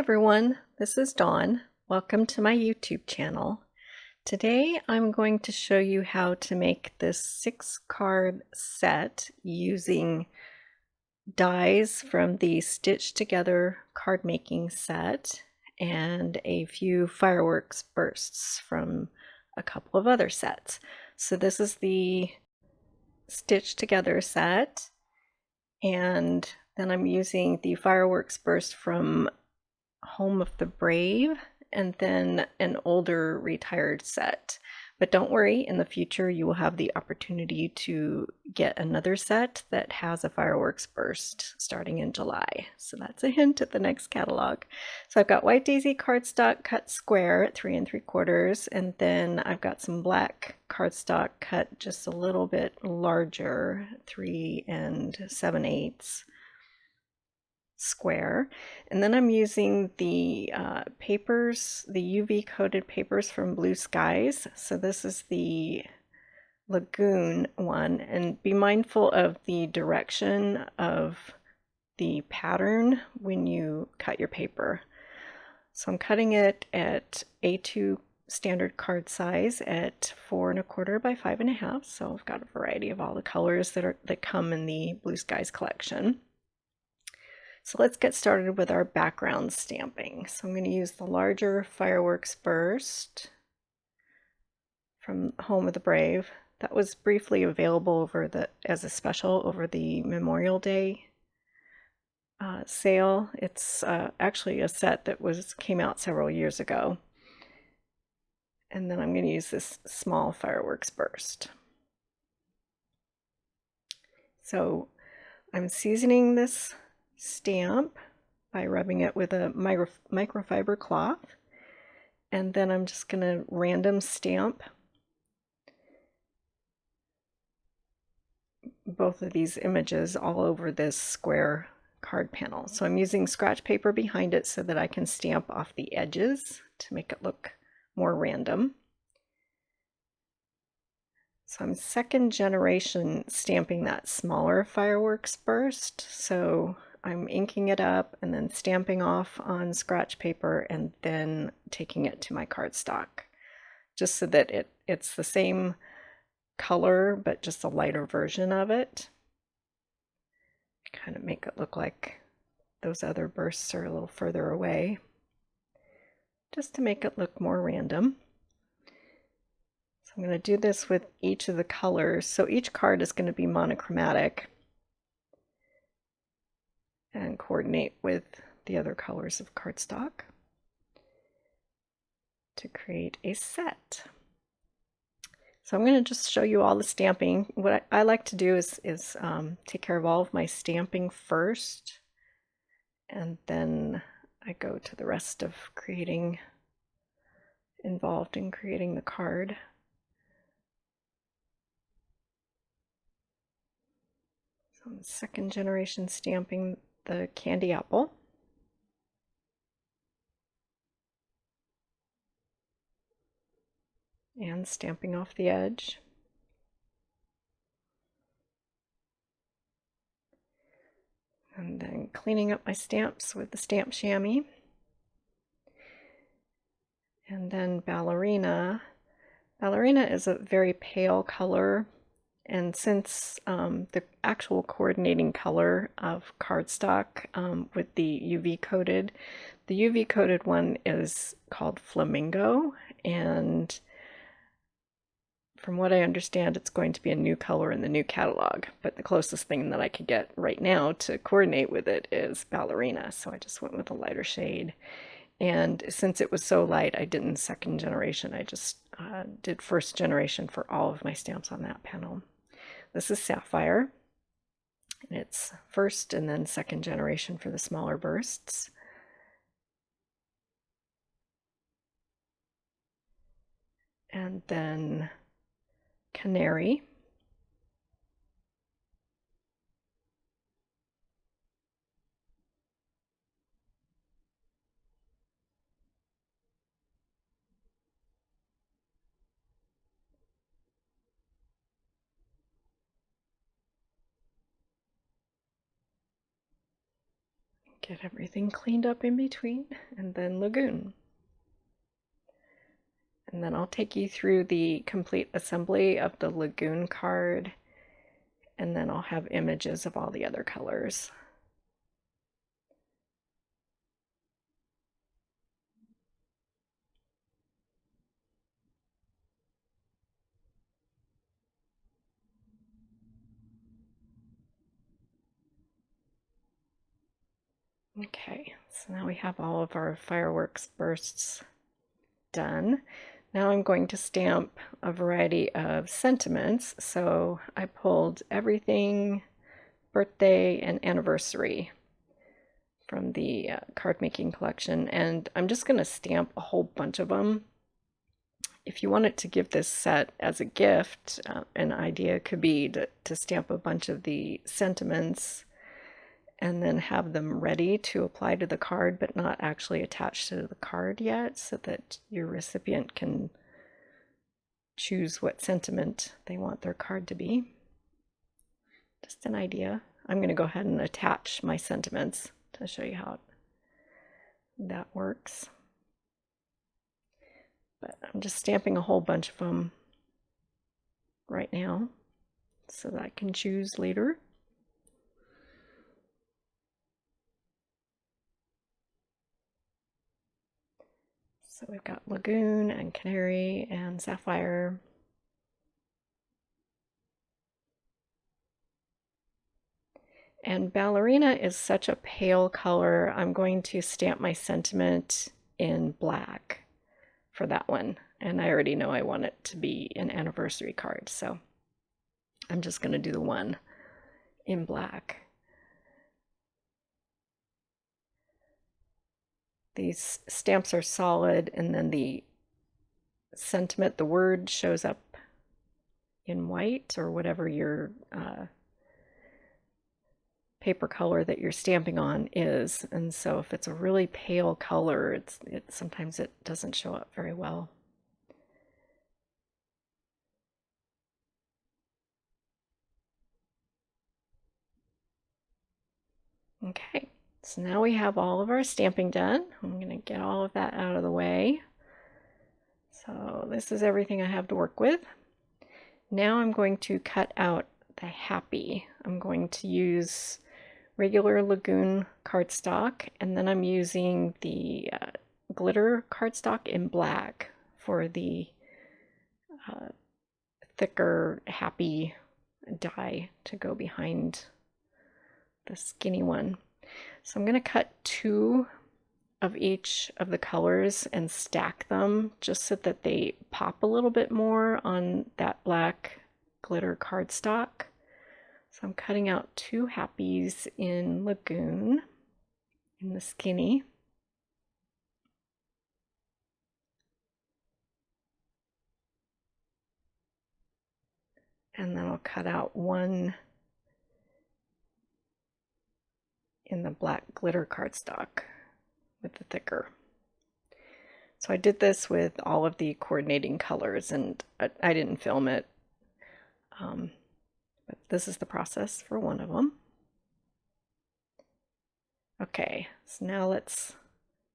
everyone, this is Dawn. Welcome to my YouTube channel. Today I'm going to show you how to make this 6-card set using dies from the Stitched Together card making set and a few fireworks bursts from a couple of other sets. So this is the Stitched Together set, and then I'm using the fireworks burst from Home of the Brave, and then an older retired set. But don't worry, in the future you will have the opportunity to get another set that has a fireworks burst starting in July. So that's a hint at the next catalog. So I've got white daisy cardstock cut square at 3 3/4, and then I've got some black cardstock cut just a little bit larger, 3 7/8 square. And then I'm using the papers, the UV coated papers from Blue Skies. So this is the Lagoon one, and be mindful of the direction of the pattern when you cut your paper. So I'm cutting it at A2 standard card size at 4 1/4 by 5 1/2. So I've got a variety of all the colors that come in the Blue Skies collection. So let's get started with our background stamping. So I'm going to use the larger fireworks burst from Home of the Brave. That was briefly available as a special over the Memorial Day sale. It's actually a set that came out several years ago. And then I'm going to use this small fireworks burst. So I'm seasoning this stamp by rubbing it with a microfiber cloth, and then I'm just going to random stamp both of these images all over this square card panel. So I'm using scratch paper behind it so that I can stamp off the edges to make it look more random. So I'm second generation stamping that smaller fireworks burst. So I'm inking it up and then stamping off on scratch paper and then taking it to my cardstock, just so that it's the same color but just a lighter version of it. Kind of make it look like those other bursts are a little further away, just to make it look more random. So I'm going to do this with each of the colors. So each card is going to be monochromatic and coordinate with the other colors of cardstock to create a set. So I'm going to just show you all the stamping. What I like to do is take care of all of my stamping first, and then I go to the rest of involved in creating the card. So I'm second generation stamping the candy apple. And stamping off the edge. And then cleaning up my stamps with the stamp chamois. And then ballerina. Ballerina is a very pale color, and since the actual coordinating color of cardstock with the UV coated one is called Flamingo, and from what I understand, it's going to be a new color in the new catalog, but the closest thing that I could get right now to coordinate with it is Ballerina, so I just went with a lighter shade. And since it was so light, I didn't second generation. I just did first generation for all of my stamps on that panel. This is Sapphire, and it's first and then second generation for the smaller bursts. And then Canary. Get everything cleaned up in between, and then Lagoon. And then I'll take you through the complete assembly of the Lagoon card, and then I'll have images of all the other colors. Okay, so now we have all of our fireworks bursts done. Now I'm going to stamp a variety of sentiments. So I pulled everything birthday and anniversary from the card making collection, and I'm just going to stamp a whole bunch of them. If you wanted to give this set as a gift, an idea could be to stamp a bunch of the sentiments and then have them ready to apply to the card, but not actually attached to the card yet, so that your recipient can choose what sentiment they want their card to be. Just an idea. I'm going to go ahead and attach my sentiments to show you how that works. But I'm just stamping a whole bunch of them right now so that I can choose later. So we've got Lagoon and Canary and Sapphire. And Ballerina is such a pale color, I'm going to stamp my sentiment in black for that one. And I already know I want it to be an anniversary card, so I'm just going to do the one in black. These stamps are solid, and then the sentiment, the word, shows up in white or whatever your paper color that you're stamping on is. And so if it's a really pale color, sometimes it doesn't show up very well. Okay, so now we have all of our stamping done. I'm going to get all of that out of the way. So this is everything I have to work with. Now I'm going to cut out the happy. I'm going to use regular Lagoon cardstock, and then I'm using the glitter cardstock in black for the thicker happy die to go behind the skinny one. So I'm going to cut 2 of each of the colors and stack them just so that they pop a little bit more on that black glitter cardstock. So I'm cutting out 2 happies in Lagoon, in the skinny. And then I'll cut out 1 in the black glitter cardstock with the thicker. So I did this with all of the coordinating colors, and I didn't film it, but this is the process for one of them. Okay, so now let's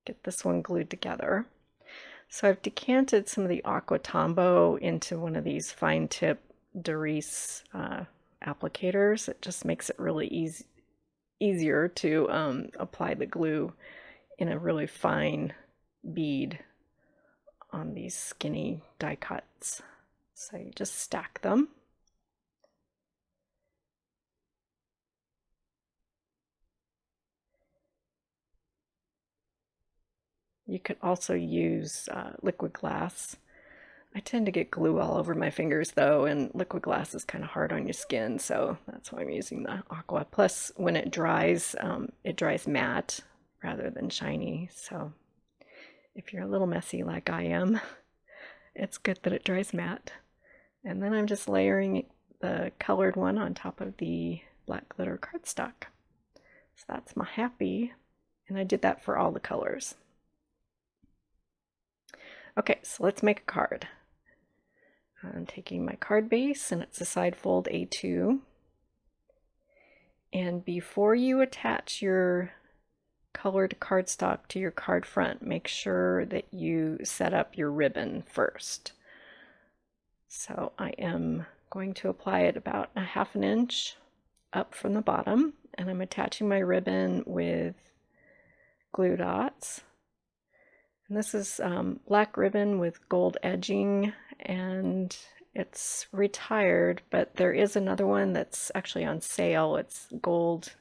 get this one glued together. So I've decanted some of the Aqua Tombow into one of these fine tip Doris applicators. It just makes it really easier to apply the glue in a really fine bead on these skinny die cuts. So you just stack them. You could also use liquid glass. I tend to get glue all over my fingers though, and liquid glass is kind of hard on your skin, so that's why I'm using the aqua. Plus, when it dries matte rather than shiny, so if you're a little messy like I am, it's good that it dries matte. And then I'm just layering the colored one on top of the black glitter cardstock. So that's my happy, and I did that for all the colors. Okay, so let's make a card. I'm taking my card base, and it's a side fold A2. And before you attach your colored cardstock to your card front, make sure that you set up your ribbon first. So I am going to apply it about 1/2 inch up from the bottom, and I'm attaching my ribbon with glue dots. And this is black ribbon with gold edging, and it's retired, but there is another one that's actually on sale. It's gold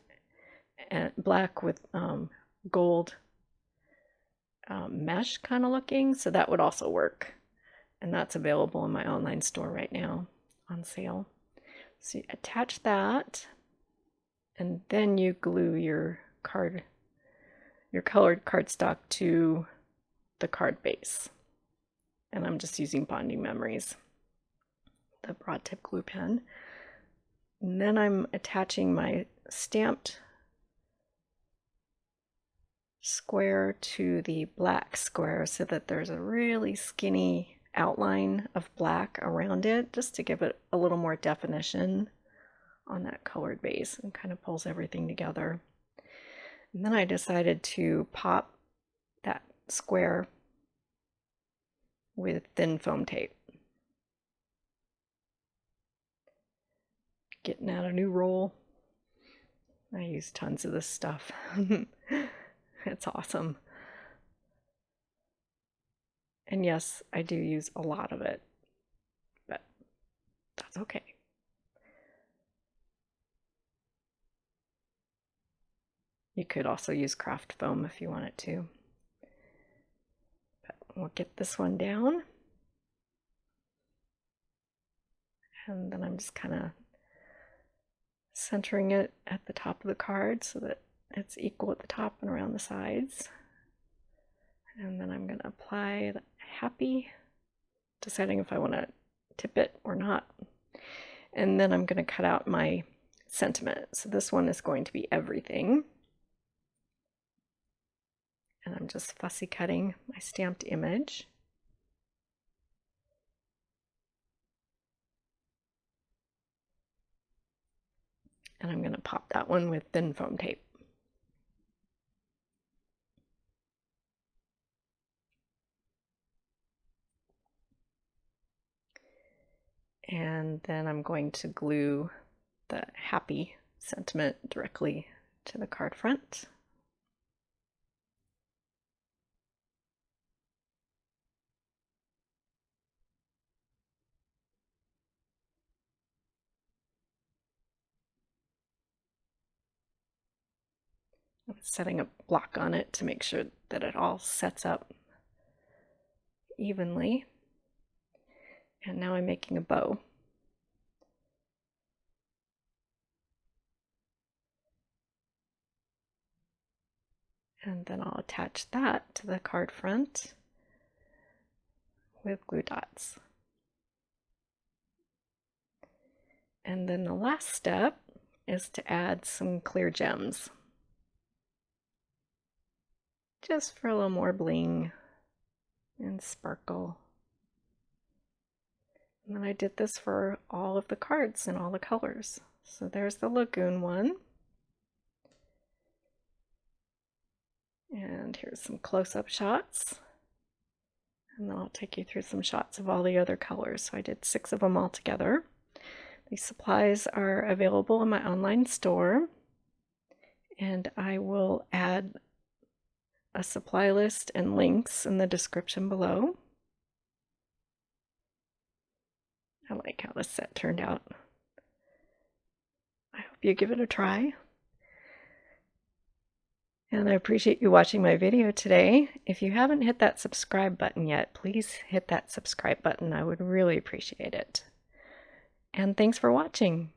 and black with gold mesh kind of looking, so that would also work. And that's available in my online store right now on sale. So you attach that, and then you glue your colored cardstock to the card base. And I'm just using Bonding Memories, the broad tip glue pen. And then I'm attaching my stamped square to the black square so that there's a really skinny outline of black around it, just to give it a little more definition on that colored base, and kind of pulls everything together. And then I decided to pop that square with thin foam tape. Getting out a new roll. I use tons of this stuff. It's awesome. And yes, I do use a lot of it, but that's okay. You could also use craft foam if you wanted to. But we'll get this one down. And then I'm just kind of centering it at the top of the card so that it's equal at the top and around the sides. And then I'm going to apply the happy, deciding if I want to tip it or not. And then I'm going to cut out my sentiment. So this one is going to be everything. And I'm just fussy cutting my stamped image. And I'm going to pop that one with thin foam tape. And then I'm going to glue the happy sentiment directly to the card front. I'm setting a block on it to make sure that it all sets up evenly. And now I'm making a bow. And then I'll attach that to the card front with glue dots. And then the last step is to add some clear gems, just for a little more bling and sparkle. And then I did this for all of the cards in all the colors. So there's the Lagoon one. And here's some close-up shots. And then I'll take you through some shots of all the other colors. So I did 6 of them all together. These supplies are available in my online store. And I will add a supply list and links in the description below. I like how this set turned out. I hope you give it a try. And I appreciate you watching my video today. If you haven't hit that subscribe button yet, please hit that subscribe button. I would really appreciate it. And thanks for watching.